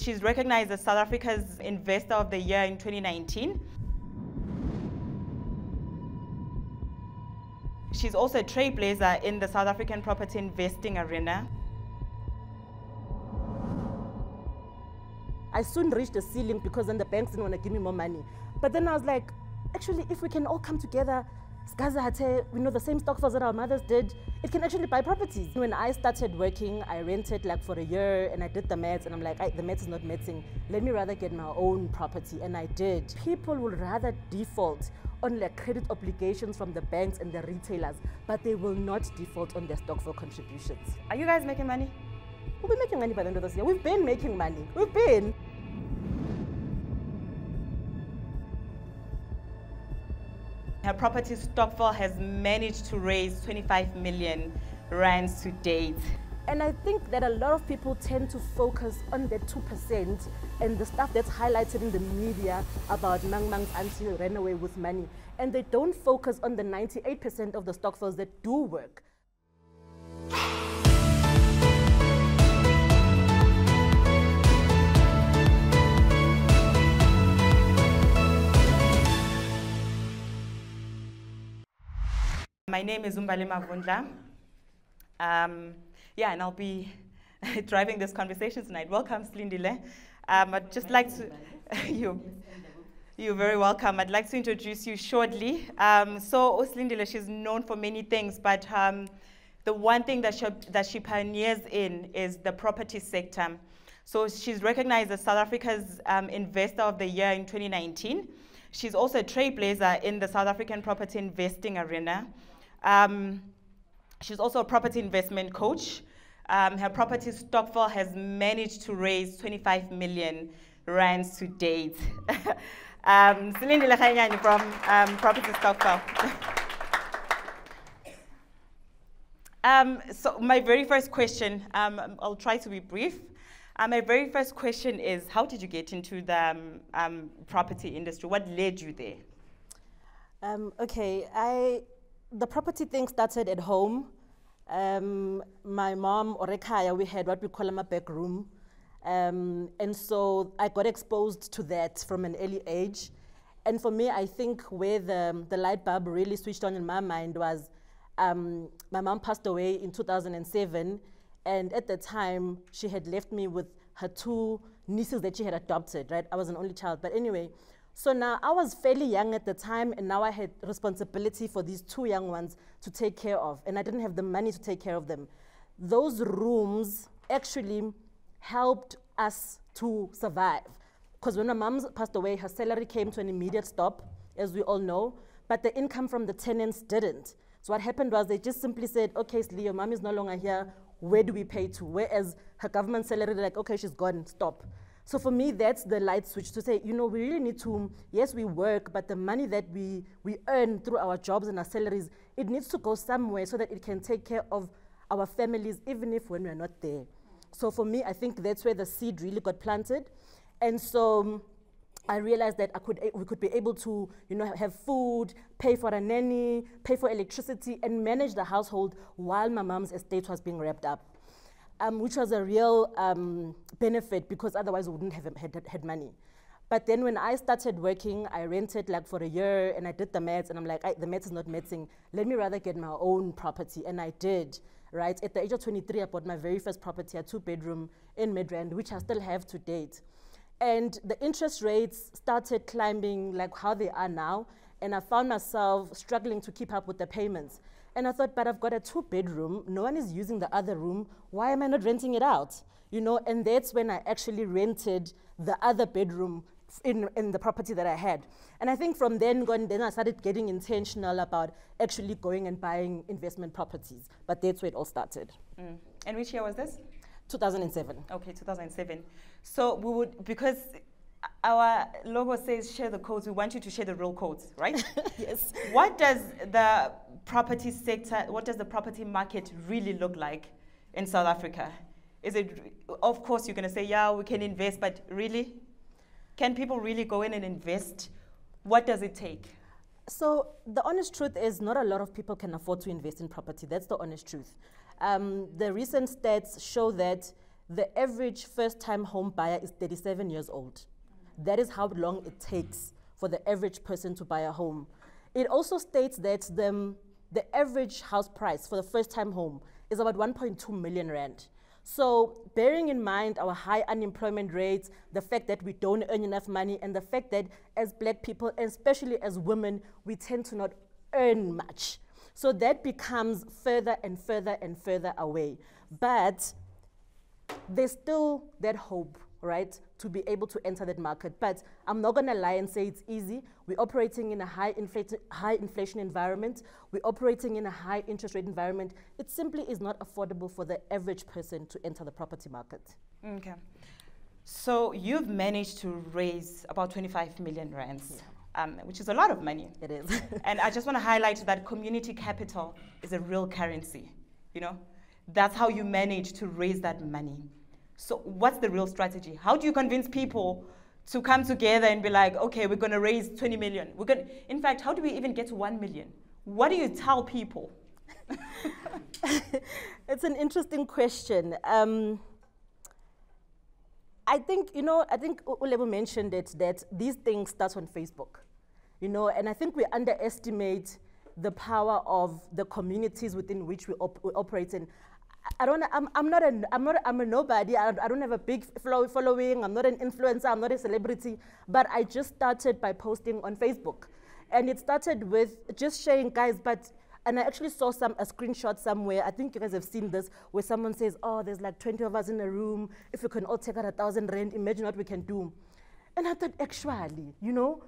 She's recognized as South Africa's Investor of the Year in 2019. She's also a trailblazer in the South African property investing arena. I soon reached the ceiling because then the banks didn't want to give me more money. But then I was like, actually, if we can all come together, we know the same Stokvels that our mothers did, it can actually buy properties. When I started working, I rented like for a year and I did the maths and I'm like, the maths is not mathsing. Let me rather get my own property, and I did. People would rather default on like credit obligations from the banks and the retailers, but they will not default on their Stokvel contributions. Are you guys making money? We'll be making money by the end of this year. We've been making money. We've been. Her property Stokvel has managed to raise 25 million rands to date. And I think that a lot of people tend to focus on the 2% and the stuff that's highlighted in the media about Mang Mang's auntie who ran away with money. And they don't focus on the 98% of the Stokvels that do work. My name is Umbale Mavundla. Yeah, and I'll be driving this conversation tonight. Welcome, Silindile. I'd just like to, you're very welcome. I'd like to introduce you shortly. So Silindile, she's known for many things, but the one thing that she pioneers in is the property sector. So she's recognized as South Africa's Investor of the Year in 2019. She's also a trailblazer in the South African property investing arena. She's also a property investment coach. Her property Stokvel has managed to raise 25 million rands to date. Silindile Lesenyane from Property Stokvel. So my very first question, I'll try to be brief. My very first question is, how did you get into the property industry? What led you there? Okay, the property thing started at home. My mom, Orekaya, we had what we call a back room. And so I got exposed to that from an early age. And for me, I think where the light bulb really switched on in my mind was my mom passed away in 2007. And at the time, she had left me with her 2 nieces that she had adopted, right? I was an only child. But anyway, so now I was fairly young at the time, and now I had responsibility for these 2 young ones to take care of, and I didn't have the money to take care of them. Those rooms actually helped us to survive. Because when my mom passed away, her salary came to an immediate stop, as we all know, but the income from the tenants didn't. So what happened was they just simply said, okay, Sli, your mom is no longer here, where do we pay to? Whereas her government salary, they're like, okay, she's gone, stop. So for me, that's the light switch to say, you know, we really need to, yes, we work, but the money that we earn through our jobs and our salaries, it needs to go somewhere so that it can take care of our families, even if when we're not there. So for me, I think that's where the seed really got planted. And so I realized that we could be able to, you know, have food, pay for a nanny, pay for electricity, and manage the household while my mom's estate was being wrapped up. Which was a real benefit, because otherwise we wouldn't have had money. But then when I started working, I rented like for a year and I did the maths and I'm like, the maths is not mathsing. Let me rather get my own property. And I did, right? At the age of 23, I bought my very first property, a 2-bedroom in Midrand, which I still have to date. And the interest rates started climbing like how they are now. And I found myself struggling to keep up with the payments. And I thought, but I've got a 2-bedroom, no one is using the other room, why am I not renting it out? You know, and that's when I actually rented the other bedroom in the property that I had. And I think from then on, then I started getting intentional about actually going and buying investment properties. But that's where it all started. And which year was this? 2007. Okay, 2007. So we would, because our logo says share the codes, we want you to share the real codes, right? Yes. What does the property sector, what does the property market really look like in South Africa? Is it, of course you're going to say, yeah, we can invest, but really? Can people really go in and invest? What does it take? So the honest truth is not a lot of people can afford to invest in property. That's the honest truth. The recent stats show that the average first-time home buyer is 37 years old. That is how long it takes for the average person to buy a home. It also states that the average house price for the first-time home is about 1.2 million rand. So bearing in mind our high unemployment rates, the fact that we don't earn enough money, and the fact that as black people, and especially as women, we tend to not earn much. So that becomes further and further and further away. But there's still that hope, right, to be able to enter that market. But I'm not gonna lie and say it's easy. We're operating in a high inflation environment. We're operating in a high interest rate environment. It simply is not affordable for the average person to enter the property market. Okay. So you've managed to raise about 25 million rands, which is a lot of money. It is. And I just want to highlight that community capital is a real currency, you know? That's how you manage to raise that money. So what's the real strategy? How do you convince people to come together and be like, okay, we're going to raise 20 million? In fact, how do we even get to 1 million? What do you tell people? It's an interesting question. I think Ulebo mentioned it, that these things start on Facebook, you know, and I think we underestimate the power of the communities within which we operate in. I'm a nobody. I don't have a big following. I'm not an influencer. I'm not a celebrity. But I just started by posting on Facebook, and it started with just sharing, guys. And I actually saw a screenshot somewhere. I think you guys have seen this, where someone says, "Oh, there's like 20 of us in a room. If we can all take out 1,000 rand, imagine what we can do." And I thought, actually, you know,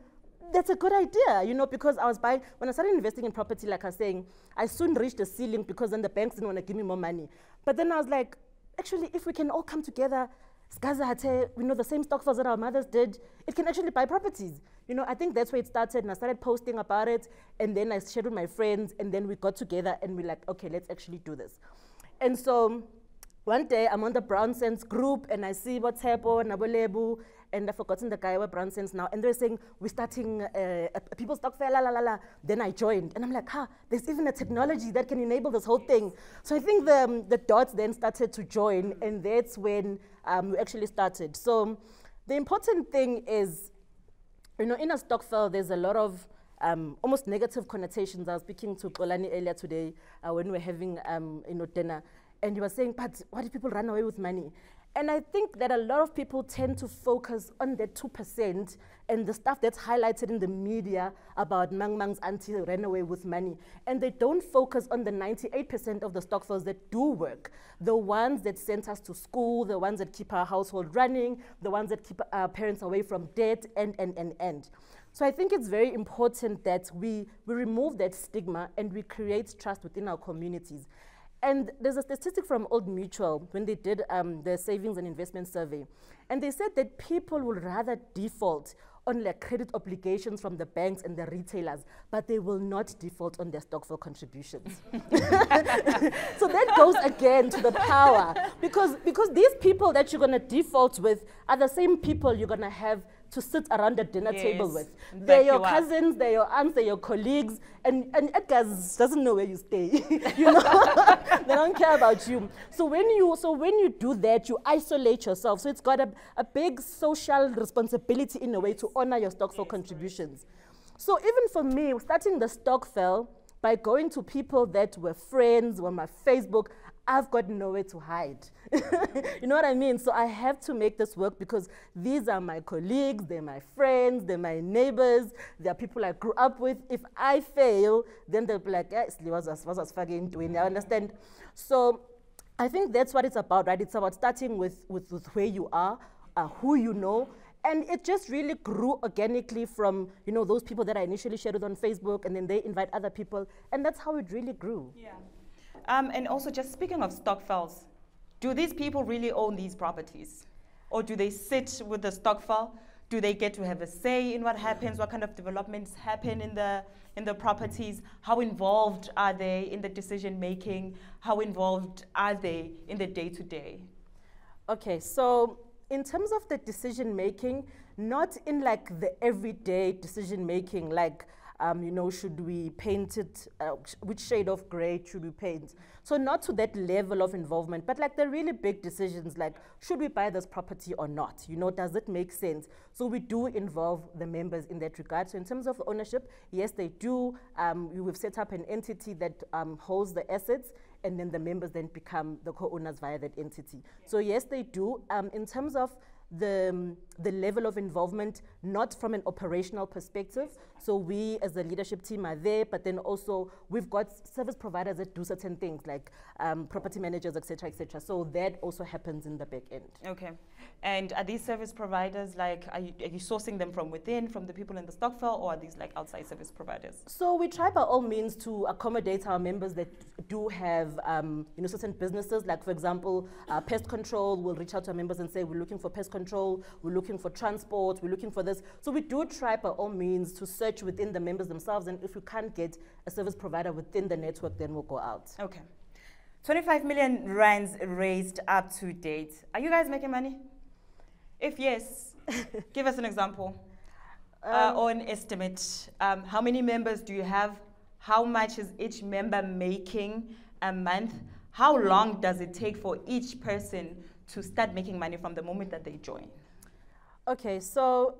that's a good idea, you know, because when I started investing in property, like I was saying, I soon reached the ceiling because then the banks didn't want to give me more money. But then I was like, actually, if we can all come together, we know the same Stokvels that our mothers did, it can actually buy properties. You know, I think that's where it started, and I started posting about it, and then I shared with my friends, and then we got together and we're like, okay, let's actually do this. And so one day I'm on the Brown Sense group and I see WhatsApp, Nabolebu, and I've forgotten the guy with Brown Sense now, and they're saying, we're starting a People's Stokvel, la la la la. Then I joined, and I'm like, there's even a technology that can enable this whole thing. So I think the dots then started to join, and that's when we actually started. So the important thing is, you know, in a Stokvel, there's a lot of almost negative connotations. I was speaking to Kolani earlier today when we were having dinner, and he was saying, but why do people run away with money? And I think that a lot of people tend to focus on the 2% and the stuff that's highlighted in the media about Mang's auntie ran away with money. And they don't focus on the 98% of the Stokvels that do work. The ones that send us to school, the ones that keep our household running, the ones that keep our parents away from debt, and. So I think it's very important that we remove that stigma and we create trust within our communities. And there's a statistic from Old Mutual when they did the savings and investment survey. And they said that people would rather default on their credit obligations from the banks and the retailers, but they will not default on their Stokvel contributions. So that goes again to the power. Because these people that you're going to default with are the same people you're going to have to sit around the dinner table with. They're your cousins, they're your aunts, they're your colleagues, and Edgar doesn't know where you stay. You know, they don't care about you. So when you do that, you isolate yourself. So it's got a big social responsibility in a way to honor your Stokvel contributions. So even for me, starting the Stokvel by going to people that were friends on my Facebook, I've got nowhere to hide. You know what I mean? So I have to make this work because these are my colleagues, they're my friends, they're my neighbors, they're people I grew up with. If I fail, then they'll be like, yeah, was fucking doing. I understand. So I think that's what it's about, right? It's about starting with where you are, who you know. And it just really grew organically from, you know, those people that I initially shared with on Facebook, and then they invite other people. And that's how it really grew. Yeah. And also, just speaking of Stokvels, do these people really own these properties? Or do they sit with the Stokvel? Do they get to have a say in what happens? What kind of developments happen in the properties? How involved are they in the decision making? How involved are they in the day-to-day? Okay, so in terms of the decision making, not in like the everyday decision making, like You know, should we paint it, which shade of gray should we paint? So not to that level of involvement, but like the really big decisions, like should we buy this property or not? You know, does it make sense? So we do involve the members in that regard. So in terms of ownership, yes, they do. We've set up an entity that holds the assets, and then the members then become the co-owners via that entity. So yes, they do. In terms of the level of involvement, not from an operational perspective. So we as the leadership team are there, but then also we've got service providers that do certain things like property managers, et cetera, et cetera. So that also happens in the back end. Okay. And are these service providers, like, are you sourcing them from within, from the people in the Stokvel, or are these like outside service providers? So we try by all means to accommodate our members that do have, you know, certain businesses. Like for example, pest control will reach out to our members and say, we're looking for pest control, we're looking for transport, we're looking for this. So we do try by all means to search within the members themselves, and if we can't get a service provider within the network, then we'll go out. Okay. 25 million rands raised up to date. Are you guys making money? If yes, give us an example or an estimate. How many members do you have? How much is each member making a month? How long does it take for each person to start making money from the moment that they join? Okay, so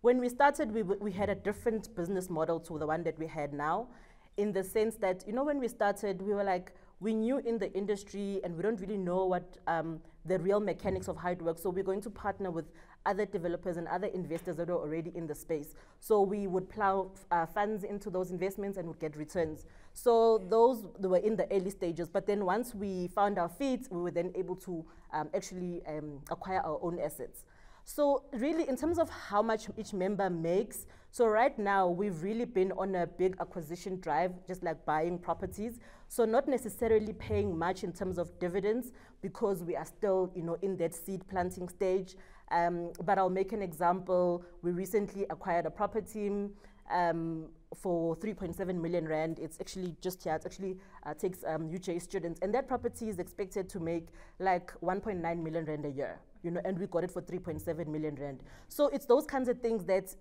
when we started, we had a different business model to the one that we had now, in the sense that, you know, when we started, we were like, we knew in the industry and we don't really know what the real mechanics of how it works. So we're going to partner with other developers and other investors that are already in the space. So we would plow funds into those investments and would get returns. So those they were in the early stages. But then once we found our feet, we were then able to actually acquire our own assets. So really, in terms of how much each member makes, so right now we've really been on a big acquisition drive, just like buying properties. So not necessarily paying much in terms of dividends, because we are still, you know, in that seed planting stage. But I'll make an example. We recently acquired a property for 3.7 million rand. It's actually just here. It actually takes UJ students, and that property is expected to make like 1.9 million rand a year. You know, and we got it for 3.7 million rand. So it's those kinds of things that,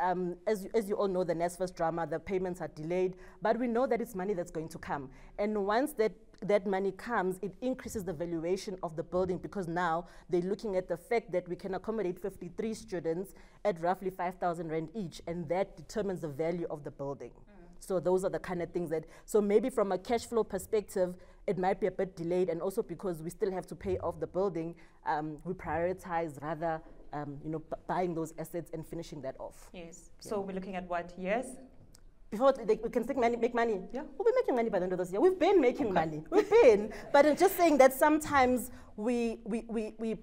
as you all know, the NSFAS drama, the payments are delayed, but we know that it's money that's going to come. And once that money comes, it increases the valuation of the building, because now they're looking at the fact that we can accommodate 53 students at roughly 5,000 rand each, and that determines the value of the building. So those are the kind of things that, so maybe from a cash flow perspective, it might be a bit delayed, and also because we still have to pay off the building, we prioritize rather, you know, buying those assets and finishing that off. Yes. Yeah. So we're looking at what years? Before we can make money. Yeah. We'll be making money by the end of this year. We've been making money. We've been. But I'm just saying that sometimes we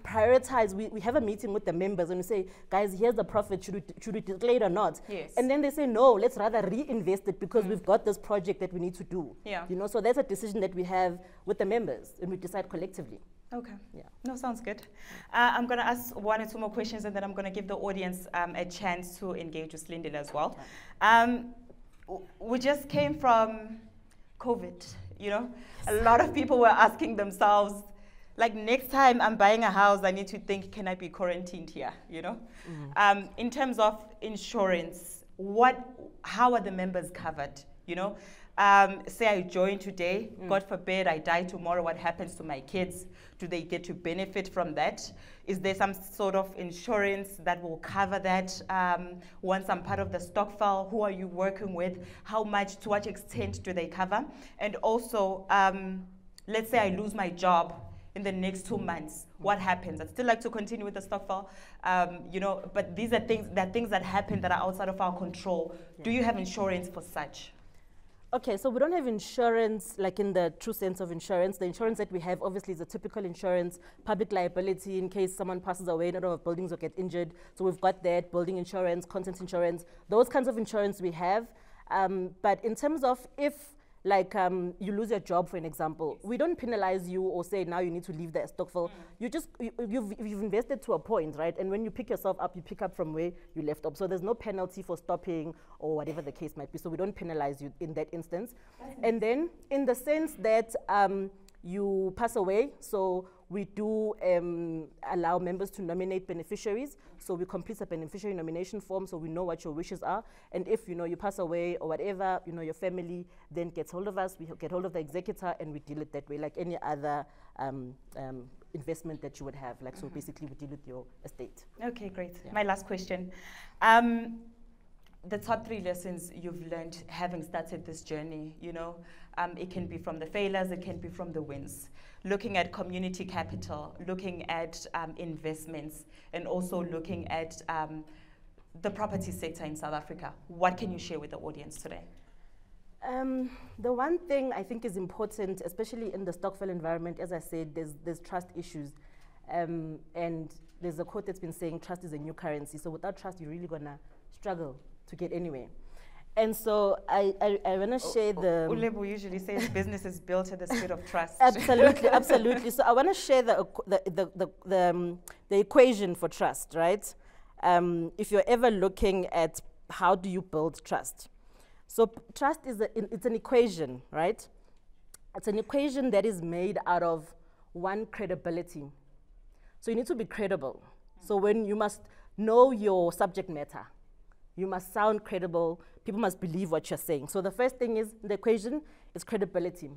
prioritize, we have a meeting with the members and we say, guys, here's the profit, should we declare it or not? Yes. And then they say, no, let's rather reinvest it because we've got this project that we need to do. Yeah. You know, so that's a decision that we have with the members and we decide collectively. Okay. Yeah. No, sounds good. I'm going to ask one or two more questions, and then I'm going to give the audience a chance to engage with Silindile as well. We just came from COVID, you know? A lot of people were asking themselves, like, next time I'm buying a house, I need to think, can I be quarantined here, you know? In terms of insurance, how are the members covered, you know? Say I join today, God forbid I die tomorrow, what happens to my kids? Do they get to benefit from that? Is there some sort of insurance that will cover that? Once I'm part of the Stokvel, who are you working with? How much, to what extent do they cover? And also, let's say I lose my job in the next 2 months, what happens? I'd still like to continue with the Stokvel, you know, but these are things that happen that are outside of our control. Yeah. Do you have insurance for such? Okay, so we don't have insurance like in the true sense of insurance. The insurance that we have obviously is a typical insurance, public liability in case someone passes away, not all of buildings will get injured. So we've got that, building insurance, contents insurance, those kinds of insurance we have. But in terms of if like you lose your job, for an example, we don't penalize you or say now you need to leave the Stokvel. You've invested to a point, right? And when you pick yourself up, you pick up from where you left off. So there's no penalty for stopping or whatever the case might be. So we don't penalize you in that instance. And then in the sense that you pass away, so we do allow members to nominate beneficiaries. So we complete a beneficiary nomination form so we know what your wishes are. And if, you pass away or whatever, your family then gets hold of us, we get hold of the executor and we deal it that way, like any other investment that you would have. Like, so basically we deal with your estate. Okay, great. Yeah. My last question. The top 3 lessons you've learned having started this journey, it can be from the failures, it can be from the wins. Looking at community capital, looking at investments, and also looking at the property sector in South Africa. What can you share with the audience today? The one thing I think is important, especially in the Stokvel environment, as I said, there's trust issues. And there's a quote that's been saying, trust is a new currency. So without trust, you're really gonna struggle to get anywhere. And so I want to share the... Ulebu usually says business is built at the speed of trust. Absolutely, absolutely. So I want to share the equation for trust, right? If you're ever looking at how do you build trust. So trust is it's an equation, right? It's an equation that is made out of one, credibility. So you need to be credible. So when you must know your subject matter, you must sound credible. People must believe what you're saying. So the first thing is the equation is credibility.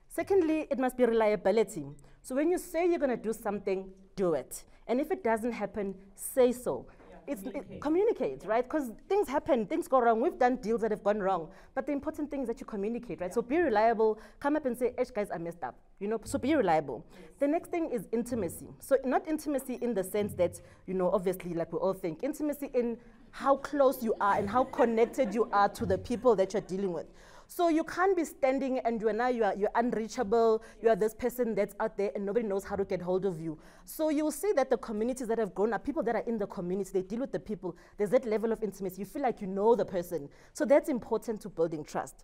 Secondly, it must be reliability. So when you say you're going to do something, do it. And if it doesn't happen, say so. Yeah, communicate, right? Because things happen, things go wrong. We've done deals that have gone wrong. But the important thing is that you communicate, right? Yeah. So be reliable. Come up and say, guys, I messed up. So be reliable. Yes. The next thing is intimacy. So not intimacy in the sense that, obviously, like we all think. Intimacy in how close you are and how connected you are to the people that you're dealing with. So you can't be standing and you're unreachable, you are this person that's out there and nobody knows how to get hold of you. So you will see that the communities that have grown up, people that are in the community, they deal with the people, there's that level of intimacy, you feel like you know the person. So that's important to building trust.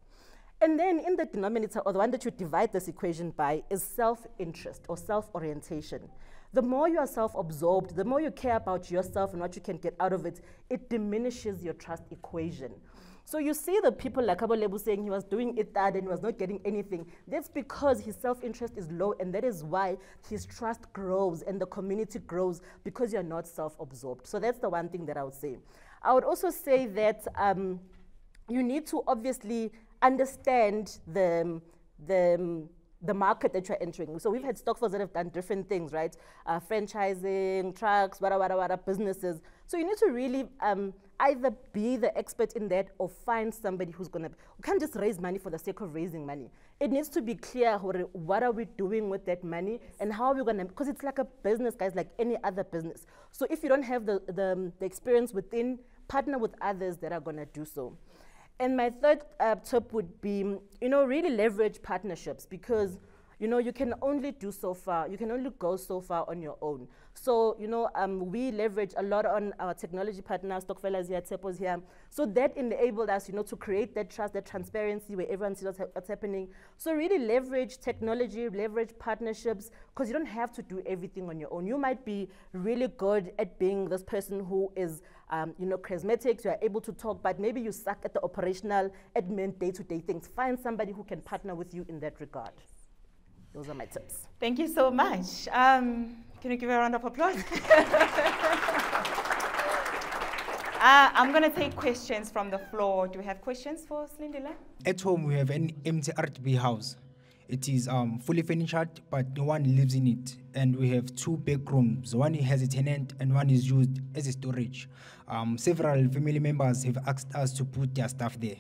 And then in the denominator, or the one that you divide this equation by, is self-interest or self-orientation. The more you are self-absorbed, the more you care about yourself and what you can get out of it, it diminishes your trust equation. So you see the people like Abo Lebu saying he was doing it that and he was not getting anything. That's because his self-interest is low, and that is why his trust grows and the community grows, because you're not self-absorbed. So that's the one thing that I would say. I would also say that you need to obviously understand the market that you're entering. So we've had Stokvels that have done different things, right? Franchising, trucks, wada, businesses. So you need to really either be the expert in that or find somebody who can't just raise money for the sake of raising money. It needs to be clear what are we doing with that money and how are we gonna, because it's like a business, guys, like any other business. So if you don't have the experience within, partner with others that are gonna do so. And my third tip would be, really leverage partnerships, because, you can only do so far. You can only go so far on your own. So, we leverage a lot on our technology partners, Stokvelas here, Tepos here. So that enabled us, to create that trust, that transparency where everyone sees what's happening. So really leverage technology, leverage partnerships, because you don't have to do everything on your own. You might be really good at being this person who is, charismatic, you are able to talk, but maybe you suck at the operational, admin, day-to-day things. Find somebody who can partner with you in that regard. Those are my tips. Thank you so much. Can you give a round of applause? I'm going to take questions from the floor. Do we have questions for Silindile? At home, we have an empty RTB house. It is fully furnished, but no one lives in it. And we have 2 bedrooms. One has a tenant and one is used as a storage. Several family members have asked us to put their stuff there.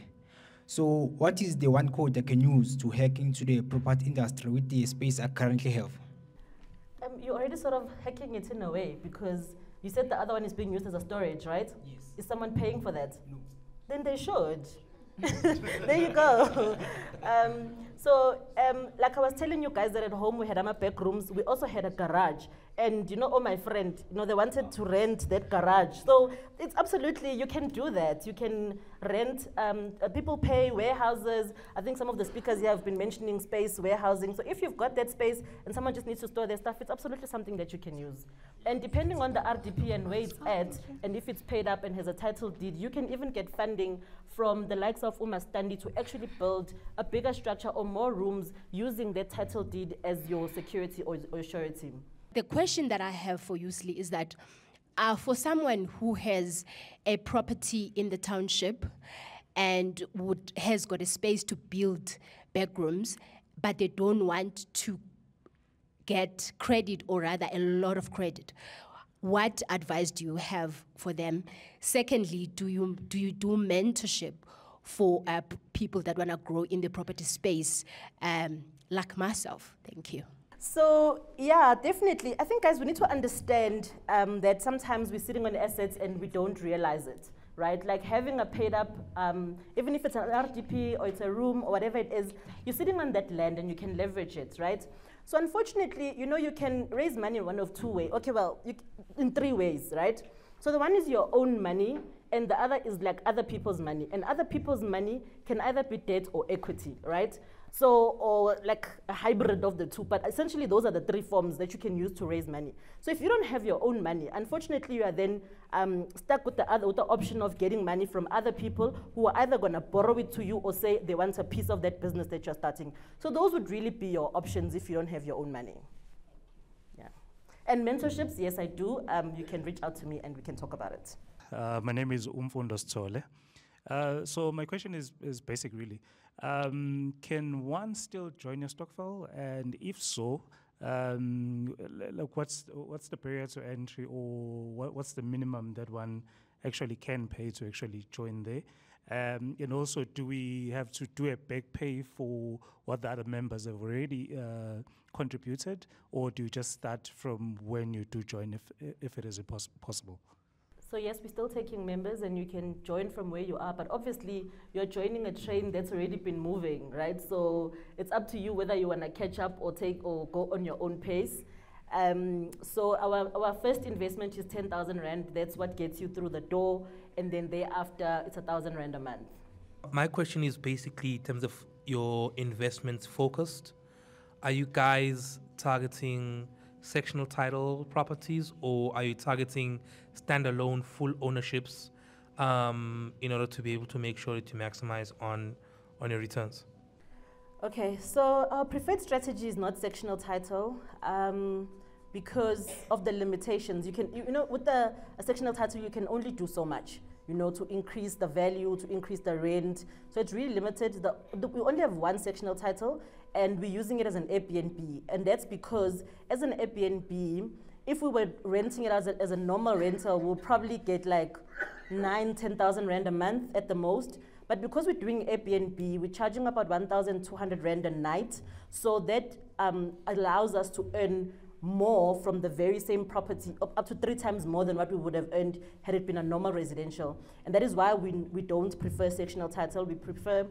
So what is the one code I can use to hack into the property industry with the space I currently have? You're already sort of hacking it in a way, because you said the other one is being used as a storage, right? Yes. Is someone paying for that? No. Then they should. There you go. Like I was telling you guys that at home we had our back rooms. We also had a garage. And my friend, they wanted to rent that garage. So it's absolutely, you can do that. You can rent, people pay warehouses. I think some of the speakers here have been mentioning space warehousing. So if you've got that space and someone just needs to store their stuff, it's absolutely something that you can use. And depending on the RDP and where it's at, and if it's paid up and has a title deed, you can even get funding from the likes of Umastandi to actually build a bigger structure or more rooms using their title deed as your security or surety. The question that I have for you, Sli, is that for someone who has a property in the township and has got a space to build backrooms, but they don't want to get credit, or rather a lot of credit, what advice do you have for them? Secondly, do you do mentorship for people that want to grow in the property space, like myself? Thank you. So, yeah, definitely. I think, guys, we need to understand that sometimes we're sitting on assets and we don't realize it, right? Like having a paid up, even if it's an RDP or it's a room or whatever it is, you're sitting on that land and you can leverage it, right? So unfortunately, you know, you can raise money in one of two ways. Okay, well, in three ways, right? So the one is your own money, and the other is like other people's money. And other people's money can either be debt or equity, right? So, or like a hybrid of the two, but essentially those are the three forms that you can use to raise money. So if you don't have your own money, unfortunately you are then stuck with the option of getting money from other people who are either gonna borrow it to you or say they want a piece of that business that you're starting. So those would really be your options if you don't have your own money. Yeah. And mentorships, yes I do. You can reach out to me and we can talk about it. My name is Umfundos Tsole. So my question is basic really. Can one still join a stokvel? And if so, like what's the barrier to entry, or what's the minimum that one actually can pay to actually join there? And also, do we have to do a back pay for what the other members have already contributed, or do you just start from when you do join if it is possible? So yes, we're still taking members and you can join from where you are, but obviously you're joining a train that's already been moving, right? So it's up to you whether you want to catch up or go on your own pace. So our first investment is 10,000 Rand. That's what gets you through the door. And then thereafter, it's 1,000 Rand a month. My question is basically in terms of your investments focused. Are you guys targeting sectional title properties, or are you targeting standalone full ownerships in order to be able to make sure that you maximize on your returns? Okay, so our preferred strategy is not sectional title because of the limitations. You can, you know, with a sectional title, you can only do so much, you know, to increase the value, to increase the rent. So it's really limited. We only have one sectional title, and we're using it as an Airbnb. And that's because as an Airbnb, if we were renting it as a normal rental, we'll probably get like 10,000 Rand a month at the most. But because we're doing Airbnb, we're charging about 1,200 Rand a night. So that allows us to earn more from the very same property, up to 3 times more than what we would have earned had it been a normal residential. And that is why we don't prefer sectional title. We prefer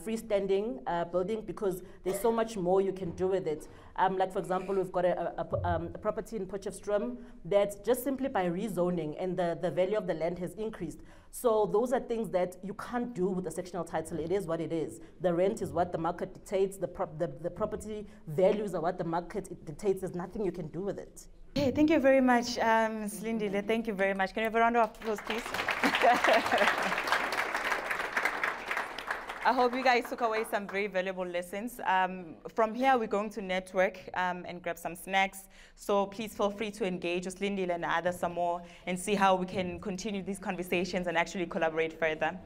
freestanding building because there's so much more you can do with it. Like for example, we've got a property in Potchefstroom that's just simply by rezoning, and the value of the land has increased. So those are things that you can't do with a sectional title. It is what it is. The rent is what the market dictates. The property values are what the market dictates. There's nothing you can do with it. Okay, thank you very much, Silindile. Thank you very much. Can you have a round of applause, please? I hope you guys took away some very valuable lessons. From here, we're going to network and grab some snacks. So please feel free to engage with Silindile and others some more and see how we can continue these conversations and actually collaborate further.